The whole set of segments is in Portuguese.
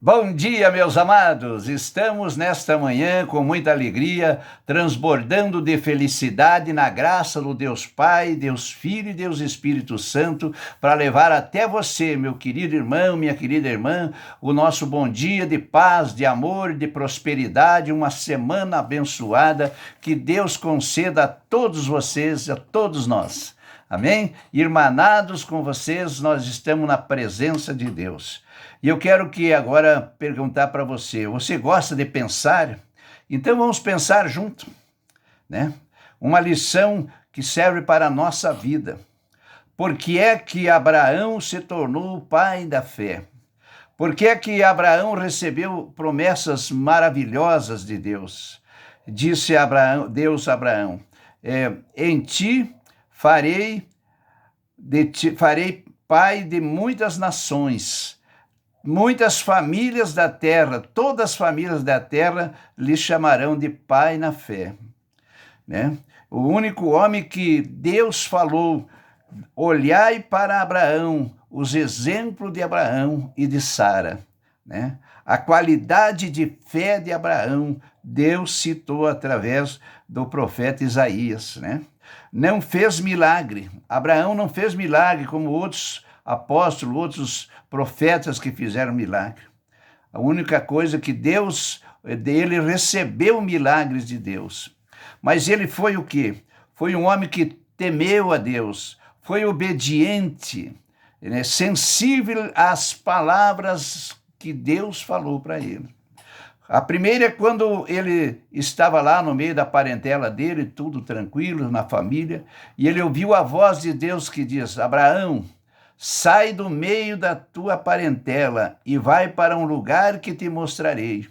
Bom dia, meus amados! Estamos nesta manhã com muita alegria, transbordando de felicidade na graça do Deus Pai, Deus Filho e Deus Espírito Santo, para levar até você, meu querido irmão, minha querida irmã, o nosso bom dia de paz, de amor, de prosperidade, uma semana abençoada, que Deus conceda a todos vocês, a todos nós. Amém? Irmanados com vocês, nós estamos na presença de Deus. E eu quero que agora perguntar para você, você gosta de pensar? Então vamos pensar junto, né? Uma lição que serve para a nossa vida. Por que é que Abraão se tornou o pai da fé? Por que é que Abraão recebeu promessas maravilhosas de Deus? Disse Deus a Abraão, em ti farei pai de muitas nações. Muitas famílias da terra, todas as famílias da terra lhe chamarão de pai na fé, né? O único homem que Deus falou, olhai para Abraão, os exemplos de Abraão e de Sara, né? A qualidade de fé de Abraão, Deus citou através do profeta Isaías, né? Não fez milagre, Abraão não fez milagre como outros apóstolos, outros profetas que fizeram milagre. A única coisa que ele recebeu milagres de Deus. Mas ele foi o quê? Foi um homem que temeu a Deus, foi obediente, né? Sensível às palavras que Deus falou para ele. A primeira é quando ele estava lá no meio da parentela dele, tudo tranquilo, na família, e ele ouviu a voz de Deus que diz, Abraão, sai do meio da tua parentela e vai para um lugar que te mostrarei.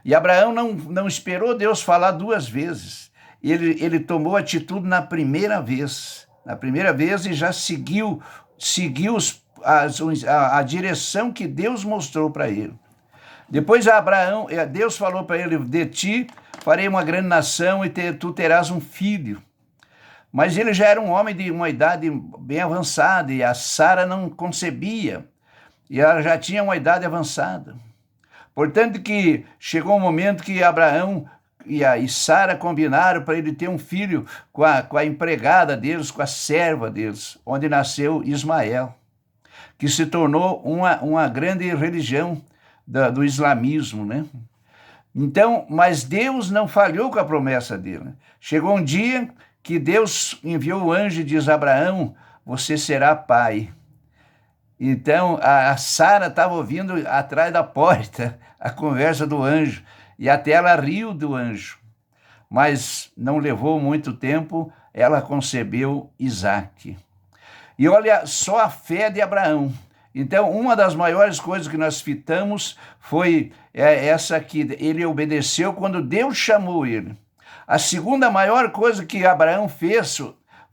E Abraão não esperou Deus falar duas vezes. Ele tomou atitude na primeira vez. Na primeira vez e já seguiu a direção que Deus mostrou para ele. Depois Deus falou para ele, de ti farei uma grande nação e tu terás um filho. Mas ele já era um homem de uma idade bem avançada e a Sara não concebia. E ela já tinha uma idade avançada. Portanto que chegou um momento que Abraão e Sara combinaram para ele ter um filho com a empregada deles, com a serva deles, onde nasceu Ismael, que se tornou uma grande religião do islamismo, né? Então, mas Deus não falhou com a promessa dele. Chegou um dia que Deus enviou o anjo e diz, Abraão, você será pai. Então, a Sara estava ouvindo atrás da porta a conversa do anjo, e até ela riu do anjo. Mas não levou muito tempo, ela concebeu Isaque. E olha só a fé de Abraão. Então, uma das maiores coisas que nós fitamos foi essa que ele obedeceu quando Deus chamou ele. A segunda maior coisa que Abraão fez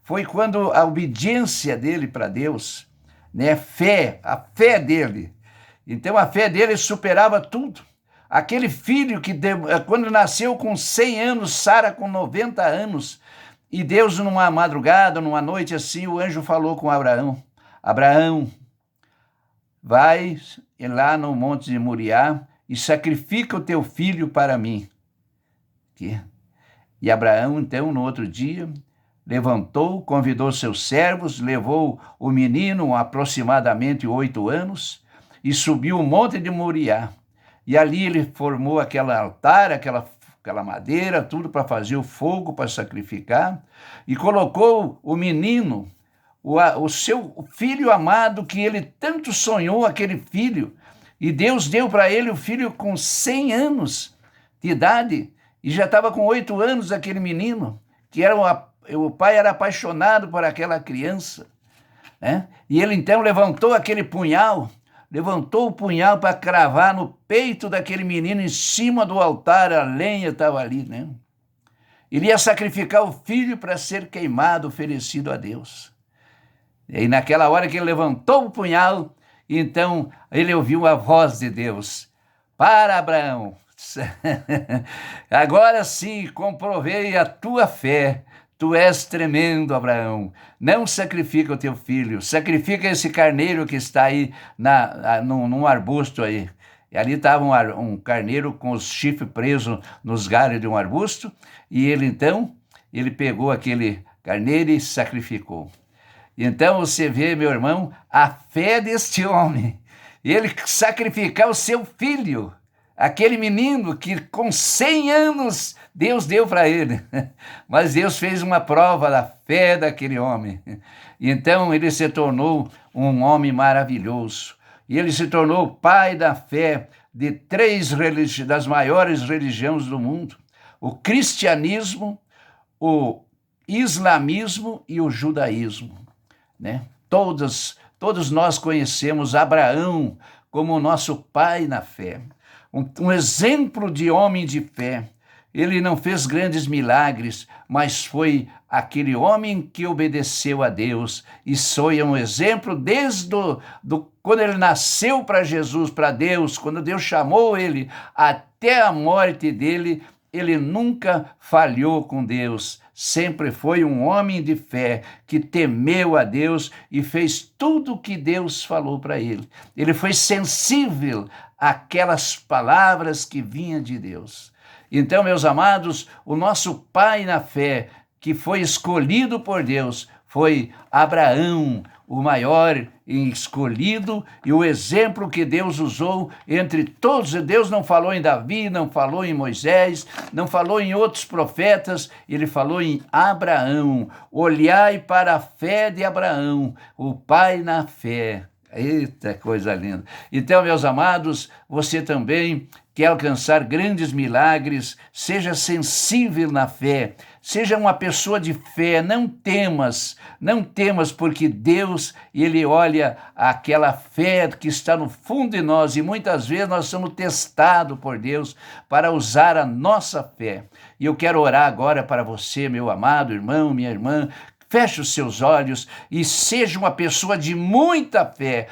foi quando a obediência dele para Deus, né? A fé dele. Então, a fé dele superava tudo. Aquele filho que, quando nasceu com 100 anos, Sara com 90 anos, e Deus, numa madrugada, numa noite assim, o anjo falou com Abraão, Abraão, vai lá no monte de Moriá e sacrifica o teu filho para mim. E Abraão, então, no outro dia, levantou, convidou seus servos, levou o menino, aproximadamente 8 anos, e subiu o monte de Moriá. E ali ele formou aquele altar, aquela madeira, tudo para fazer o fogo, para sacrificar, e colocou o menino, o seu filho amado, que ele tanto sonhou, aquele filho, e Deus deu para ele o filho com 100 anos de idade, e já estava com 8 anos aquele menino, que o pai era apaixonado por aquela criança, né? E ele então levantou o punhal para cravar no peito daquele menino, em cima do altar, a lenha estava ali, né? Ele ia sacrificar o filho para ser queimado, oferecido a Deus. E naquela hora que ele levantou o punhal, então ele ouviu a voz de Deus. Para, Abraão, agora sim comprovei a tua fé. Tu és tremendo, Abraão. Não sacrifica o teu filho, sacrifica esse carneiro que está aí num arbusto aí. E ali estava um carneiro com os chifres presos nos galhos de um arbusto, e ele então, ele pegou aquele carneiro e sacrificou. Então você vê, meu irmão, a fé deste homem. Ele sacrificar o seu filho, aquele menino que com 100 anos Deus deu para ele. Mas Deus fez uma prova da fé daquele homem. Então ele se tornou um homem maravilhoso. E ele se tornou o pai da fé de das maiores religiões do mundo: o cristianismo, o islamismo e o judaísmo, né? Todos nós conhecemos Abraão como o nosso pai na fé, um exemplo de homem de fé. Ele não fez grandes milagres, mas foi aquele homem que obedeceu a Deus e foi um exemplo desde quando ele nasceu para Jesus, para Deus, quando Deus chamou ele, até a morte dele. Ele nunca falhou com Deus, sempre foi um homem de fé que temeu a Deus e fez tudo o que Deus falou para ele. Ele foi sensível àquelas palavras que vinham de Deus. Então, meus amados, o nosso pai na fé, que foi escolhido por Deus, foi Abraão, o maior escolhido e o exemplo que Deus usou entre todos. Deus não falou em Davi, não falou em Moisés, não falou em outros profetas, ele falou em Abraão. Olhai para a fé de Abraão, o pai na fé. Eita, coisa linda. Então, meus amados, você também quer alcançar grandes milagres, seja sensível na fé, seja uma pessoa de fé, não temas, porque Deus, ele olha aquela fé que está no fundo de nós, e muitas vezes nós somos testados por Deus para usar a nossa fé. E eu quero orar agora para você, meu amado irmão, minha irmã. Feche os seus olhos e seja uma pessoa de muita fé.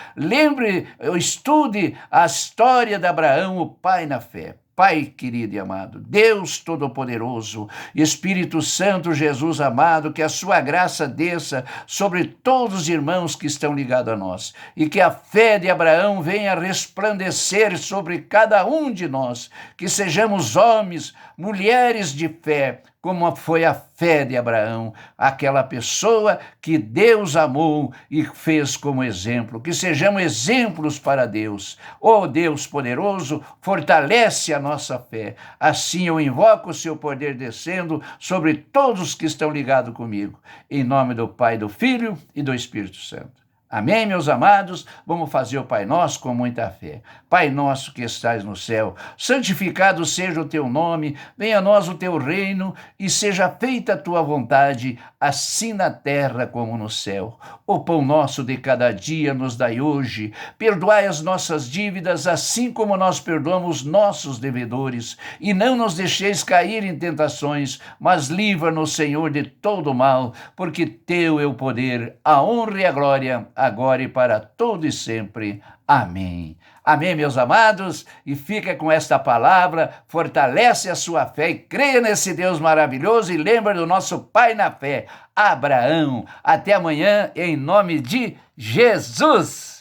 Estude a história de Abraão, o pai na fé. Pai querido e amado, Deus Todo-Poderoso, Espírito Santo, Jesus amado, que a sua graça desça sobre todos os irmãos que estão ligados a nós e que a fé de Abraão venha resplandecer sobre cada um de nós, que sejamos homens, mulheres de fé, como foi a fé de Abraão, aquela pessoa que Deus amou e fez como exemplo, que sejamos exemplos para Deus. Ó Deus poderoso, fortalece a nossa fé. Assim eu invoco o seu poder descendo sobre todos os que estão ligados comigo. Em nome do Pai, do Filho e do Espírito Santo. Amém, meus amados? Vamos fazer o Pai Nosso com muita fé. Pai nosso que estás no céu, santificado seja o teu nome, venha a nós o teu reino e seja feita a tua vontade, assim na terra como no céu. O pão nosso de cada dia nos dai hoje, perdoai as nossas dívidas, assim como nós perdoamos nossos devedores, e não nos deixeis cair em tentações, mas livra-nos, Senhor, de todo mal, porque teu é o poder, a honra e a glória, agora e para todo e sempre. Amém. Amém, meus amados? E fica com esta palavra, fortalece a sua fé e creia nesse Deus maravilhoso e lembra do nosso pai na fé, Abraão. Até amanhã, em nome de Jesus.